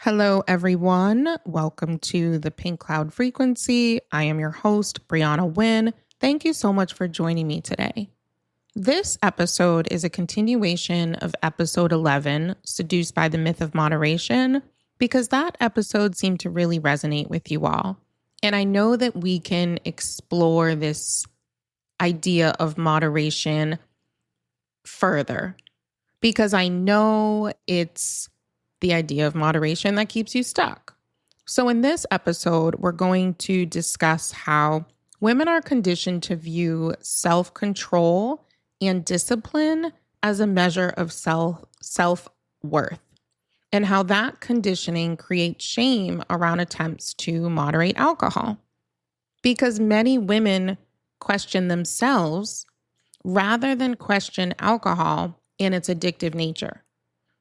Hello, everyone. Welcome to the Pink Cloud Frequency. I am your host, Brianna Wynn. Thank you so much for joining me today. This episode is a continuation of episode 11, Seduced by the Myth of Moderation, because that episode seemed to really resonate with you all. And I know that we can explore this idea of moderation further, because I know it's the idea of moderation that keeps you stuck. So in this episode, we're going to discuss how women are conditioned to view self-control and discipline as a measure of self-worth, and how that conditioning creates shame around attempts to moderate alcohol. Because many women question themselves rather than question alcohol and its addictive nature.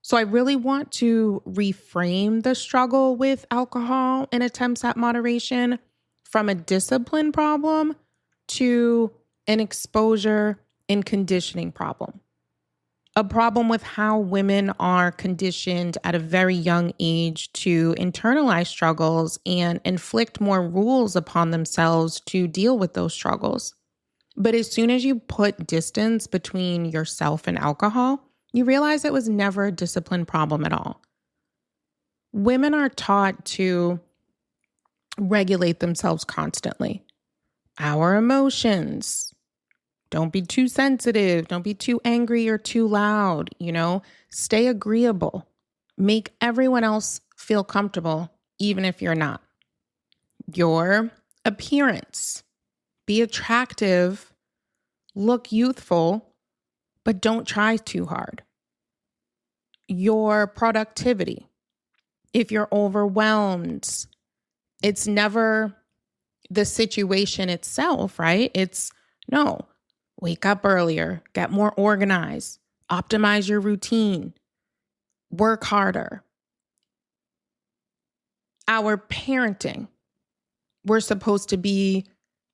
So I really want to reframe the struggle with alcohol and attempts at moderation from a discipline problem to an exposure and conditioning problem. A problem with how women are conditioned at a very young age to internalize struggles and inflict more rules upon themselves to deal with those struggles. But as soon as you put distance between yourself and alcohol, you realize it was never a discipline problem at all. Women are taught to regulate themselves constantly. Our emotions. Don't be too sensitive. Don't be too angry or too loud. Stay agreeable. Make everyone else feel comfortable, even if you're not. Your appearance. Be attractive. Look youthful. But don't try too hard. Your productivity. If you're overwhelmed, it's never the situation itself, right? It's no, wake up earlier, get more organized, optimize your routine, work harder. Our parenting, we're supposed to be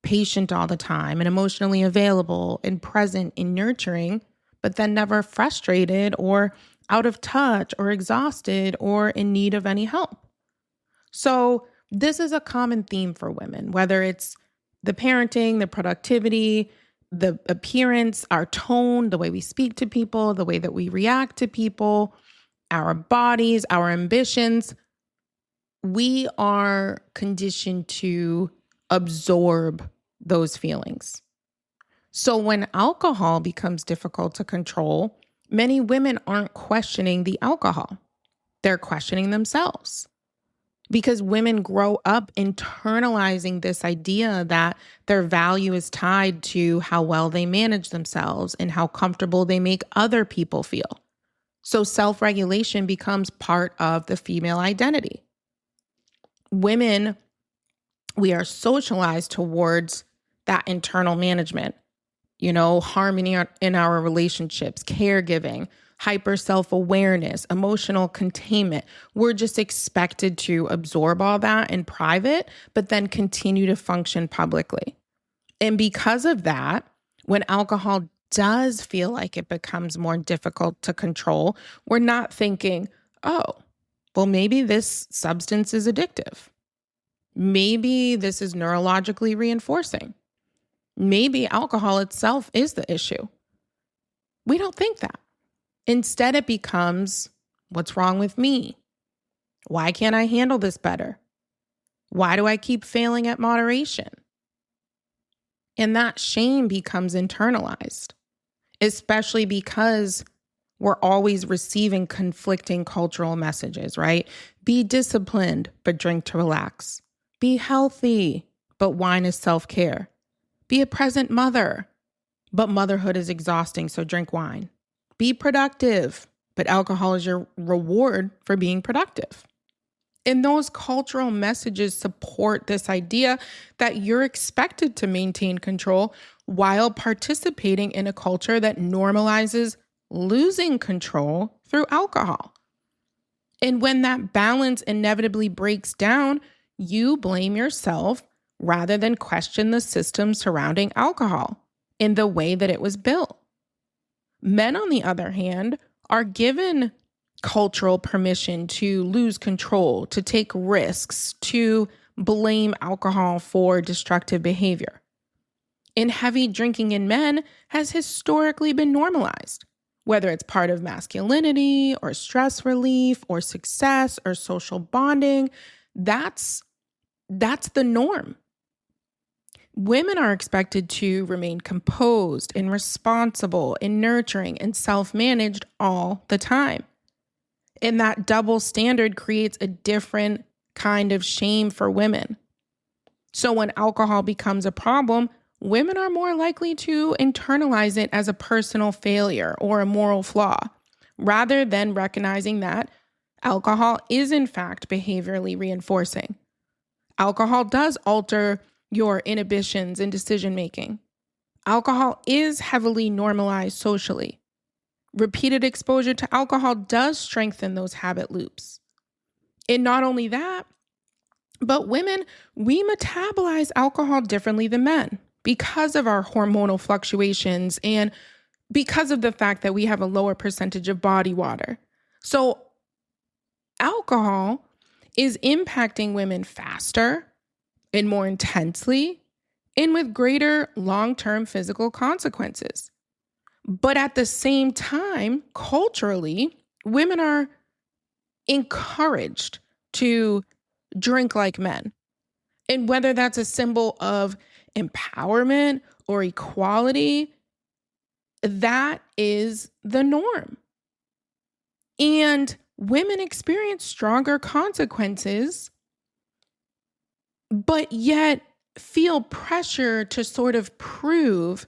patient all the time and emotionally available and present and nurturing, but then never frustrated or out of touch or exhausted or in need of any help. So this is a common theme for women, whether it's the parenting, the productivity, the appearance, our tone, the way we speak to people, the way that we react to people, our bodies, our ambitions. We are conditioned to absorb those feelings. So when alcohol becomes difficult to control, many women aren't questioning the alcohol. They're questioning themselves. Because women grow up internalizing this idea that their value is tied to how well they manage themselves and how comfortable they make other people feel. So self-regulation becomes part of the female identity. Women, we are socialized towards that internal management. Harmony in our relationships, caregiving, hyper self-awareness, emotional containment. We're just expected to absorb all that in private, but then continue to function publicly. And because of that, when alcohol does feel like it becomes more difficult to control, we're not thinking, oh, well, maybe this substance is addictive. Maybe this is neurologically reinforcing. Maybe alcohol itself is the issue. We don't think that. Instead, it becomes, what's wrong with me? Why can't I handle this better? Why do I keep failing at moderation? And that shame becomes internalized, especially because we're always receiving conflicting cultural messages, right? Be disciplined, but drink to relax. Be healthy, but wine is self-care. Be a present mother, but motherhood is exhausting, so drink wine. Be productive, but alcohol is your reward for being productive. And those cultural messages support this idea that you're expected to maintain control while participating in a culture that normalizes losing control through alcohol. And when that balance inevitably breaks down, you blame yourself rather than question the system surrounding alcohol in the way that it was built. Men, on the other hand, are given cultural permission to lose control, to take risks, to blame alcohol for destructive behavior. And heavy drinking in men has historically been normalized, whether it's part of masculinity or stress relief or success or social bonding. That's the norm. Women are expected to remain composed and responsible and nurturing and self-managed all the time. And that double standard creates a different kind of shame for women. So when alcohol becomes a problem, women are more likely to internalize it as a personal failure or a moral flaw, rather than recognizing that alcohol is in fact behaviorally reinforcing. Alcohol does alter your inhibitions in decision making. Alcohol is heavily normalized socially. Repeated exposure to alcohol does strengthen those habit loops. And not only that, but women, we metabolize alcohol differently than men because of our hormonal fluctuations and because of the fact that we have a lower percentage of body water. So alcohol is impacting women faster and more intensely and with greater long-term physical consequences. But at the same time, culturally, women are encouraged to drink like men. And whether that's a symbol of empowerment or equality, that is the norm. And women experience stronger consequences, but yet feel pressure to sort of prove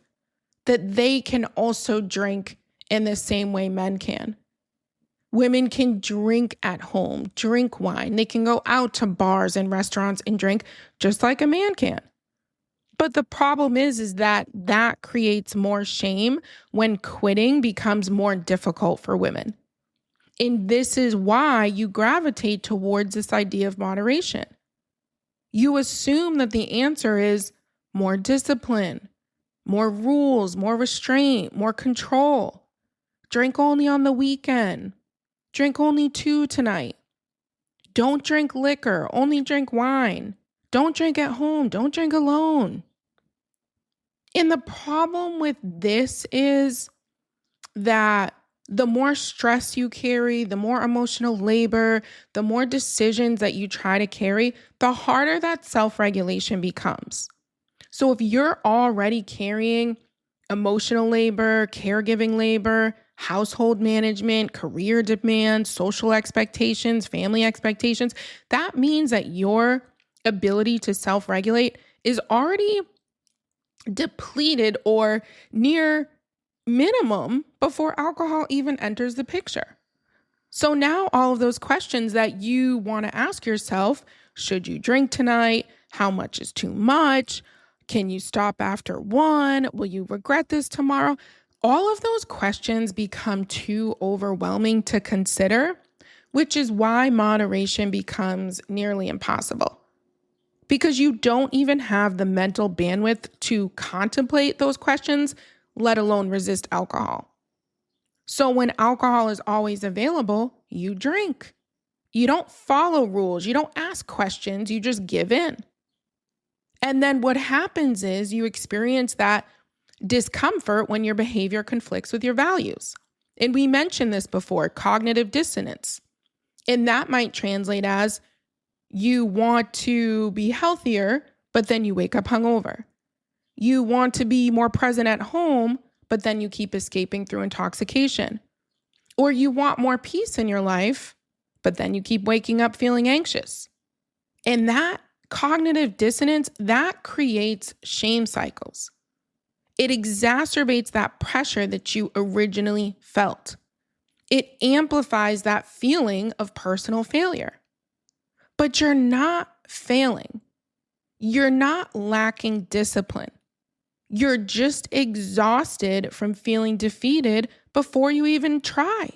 that they can also drink in the same way men can. Women can drink at home, drink wine. They can go out to bars and restaurants and drink just like a man can. But the problem is that creates more shame when quitting becomes more difficult for women. And this is why you gravitate towards this idea of moderation. You assume that the answer is more discipline, more rules, more restraint, more control. Drink only on the weekend. Drink only 2 tonight. Don't drink liquor, only drink wine. Don't drink at home, don't drink alone. And the problem with this is that the more stress you carry, the more emotional labor, the more decisions that you try to carry, the harder that self-regulation becomes. So if you're already carrying emotional labor, caregiving labor, household management, career demands, social expectations, family expectations, that means that your ability to self-regulate is already depleted or near minimum before alcohol even enters the picture. So now all of those questions that you want to ask yourself, should you drink tonight? How much is too much? Can you stop after 1? Will you regret this tomorrow? All of those questions become too overwhelming to consider, which is why moderation becomes nearly impossible. Because you don't even have the mental bandwidth to contemplate those questions, let alone resist alcohol. So when alcohol is always available, you drink. You don't follow rules. You don't ask questions. You just give in. And then what happens is you experience that discomfort when your behavior conflicts with your values. And we mentioned this before, cognitive dissonance. And that might translate as you want to be healthier, but then you wake up hungover. You want to be more present at home, but then you keep escaping through intoxication. Or you want more peace in your life, but then you keep waking up feeling anxious. And that cognitive dissonance, that creates shame cycles. It exacerbates that pressure that you originally felt. It amplifies that feeling of personal failure. But you're not failing. You're not lacking discipline. You're just exhausted from feeling defeated before you even try.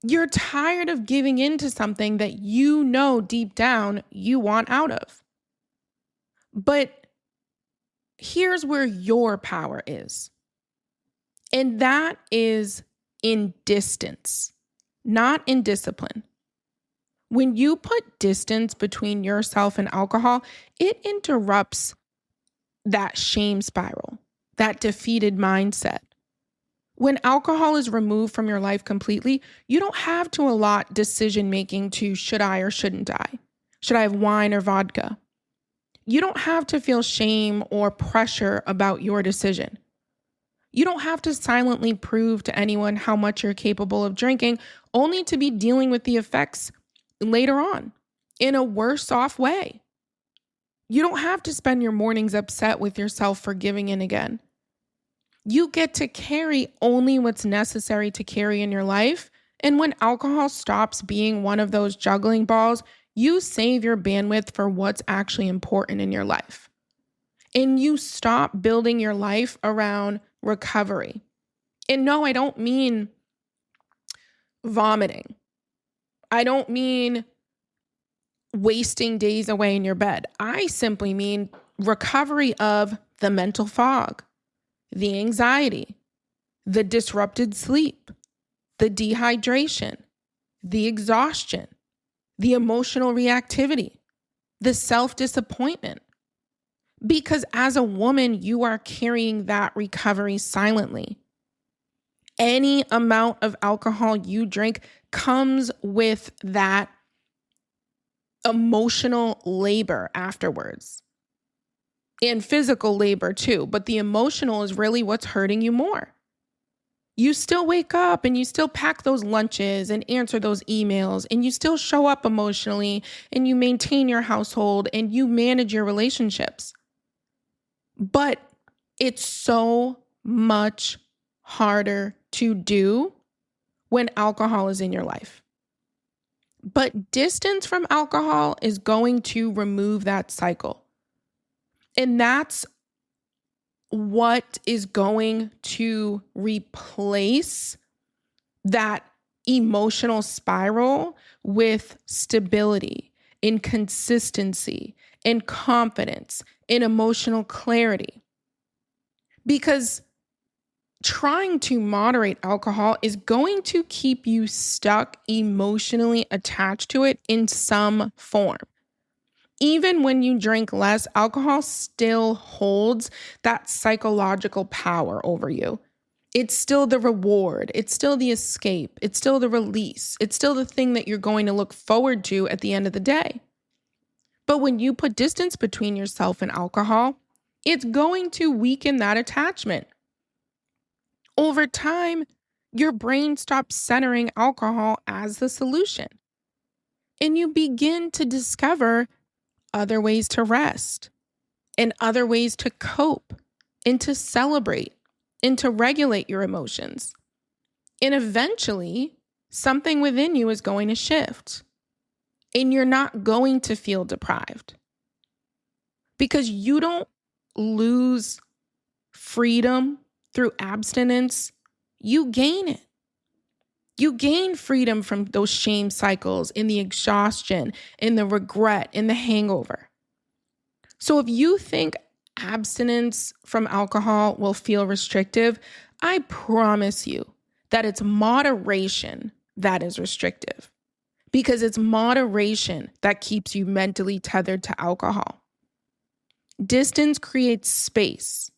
You're tired of giving in to something that you know deep down you want out of. But here's where your power is. And that is in distance. not in discipline. When you put distance between yourself and alcohol, it interrupts that shame spiral, that defeated mindset. When alcohol is removed from your life completely, you don't have to allot decision making to should I or shouldn't I? Should I have wine or vodka? You don't have to feel shame or pressure about your decision. You don't have to silently prove to anyone how much you're capable of drinking, only to be dealing with the effects later on in a worse off way. You don't have to spend your mornings upset with yourself for giving in again. You get to carry only what's necessary to carry in your life. And when alcohol stops being one of those juggling balls, you save your bandwidth for what's actually important in your life. And you stop building your life around recovery. And no, I don't mean vomiting. I don't mean wasting days away in your bed. I simply mean recovery of the mental fog, the anxiety, the disrupted sleep, the dehydration, the exhaustion, the emotional reactivity, the self-disappointment. Because as a woman, you are carrying that recovery silently. Any amount of alcohol you drink comes with that emotional labor afterwards. And physical labor too, but the emotional is really what's hurting you more. You still wake up and you still pack those lunches and answer those emails and you still show up emotionally and you maintain your household and you manage your relationships. But it's so much harder to do when alcohol is in your life. But distance from alcohol is going to remove that cycle. And that's what is going to replace that emotional spiral with stability, in consistency, in confidence, in emotional clarity. Because trying to moderate alcohol is going to keep you stuck emotionally attached to it in some form. Even when you drink less, alcohol still holds that psychological power over you. It's still the reward. It's still the escape. It's still the release. It's still the thing that you're going to look forward to at the end of the day. But when you put distance between yourself and alcohol, it's going to weaken that attachment. Over time, your brain stops centering alcohol as the solution. And you begin to discover other ways to rest and other ways to cope and to celebrate and to regulate your emotions. And eventually, something within you is going to shift and you're not going to feel deprived because you don't lose freedom through abstinence. You gain it. You gain freedom from those shame cycles in the exhaustion, in the regret, in the hangover. So if you think abstinence from alcohol will feel restrictive, I promise you that it's moderation that is restrictive because it's moderation that keeps you mentally tethered to alcohol. Distance creates space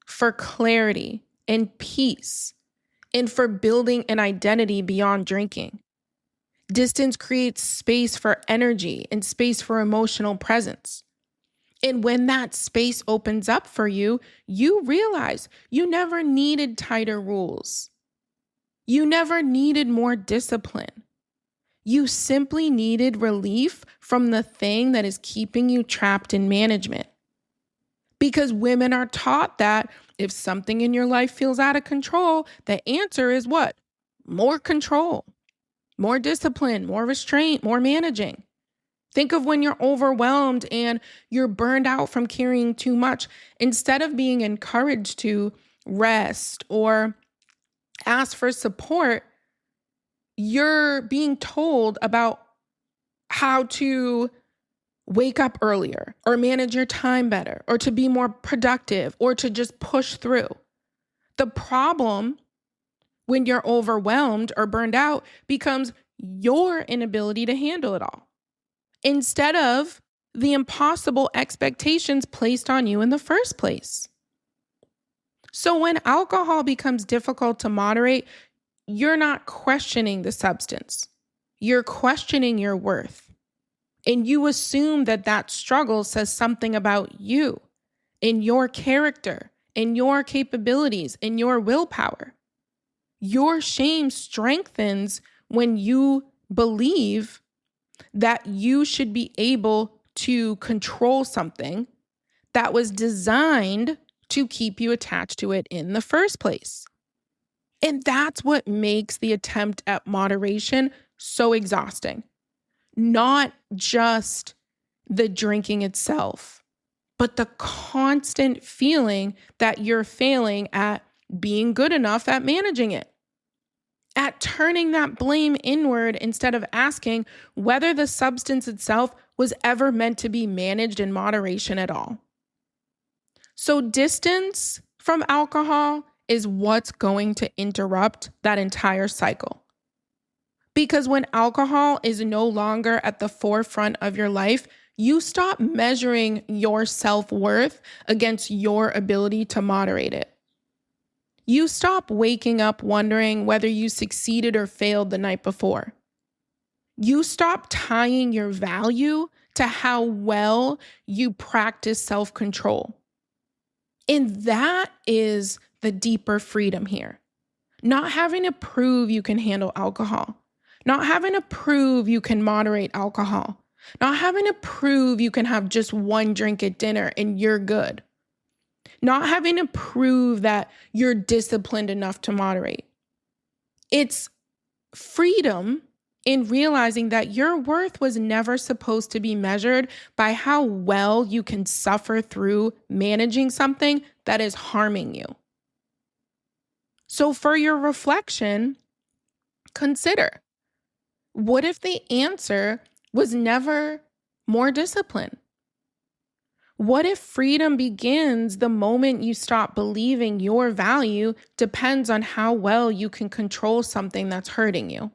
for clarity and peace and for building an identity beyond drinking. Distance creates space for energy and space for emotional presence. And when that space opens up for you, you realize you never needed tighter rules. You never needed more discipline. You simply needed relief from the thing that is keeping you trapped in management. Because women are taught that if something in your life feels out of control, the answer is what? More control, more discipline, more restraint, more managing. Think of when you're overwhelmed and you're burned out from carrying too much. Instead of being encouraged to rest or ask for support, you're being told about how to wake up earlier or manage your time better or to be more productive or to just push through. The problem when you're overwhelmed or burned out becomes your inability to handle it all, instead of the impossible expectations placed on you in the first place. So when alcohol becomes difficult to moderate, you're not questioning the substance. You're questioning your worth. And you assume that that struggle says something about you, in your character, in your capabilities, in your willpower. Your shame strengthens when you believe that you should be able to control something that was designed to keep you attached to it in the first place. And that's what makes the attempt at moderation so exhausting. Not just the drinking itself, but the constant feeling that you're failing at being good enough at managing it, at turning that blame inward instead of asking whether the substance itself was ever meant to be managed in moderation at all. So distance from alcohol is what's going to interrupt that entire cycle. Because when alcohol is no longer at the forefront of your life, you stop measuring your self-worth against your ability to moderate it. You stop waking up wondering whether you succeeded or failed the night before. You stop tying your value to how well you practice self-control. And that is the deeper freedom here. Not having to prove you can handle alcohol. Not having to prove you can moderate alcohol. Not having to prove you can have just one drink at dinner and you're good. Not having to prove that you're disciplined enough to moderate. It's freedom in realizing that your worth was never supposed to be measured by how well you can suffer through managing something that is harming you. So for your reflection, consider, what if the answer was never more discipline? What if freedom begins the moment you stop believing your value depends on how well you can control something that's hurting you?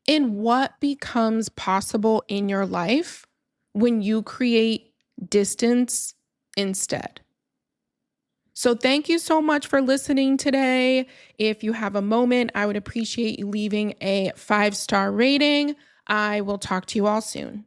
And what becomes possible in your life when you create distance instead? So thank you so much for listening today. If you have a moment, I would appreciate you leaving a 5-star rating. I will talk to you all soon.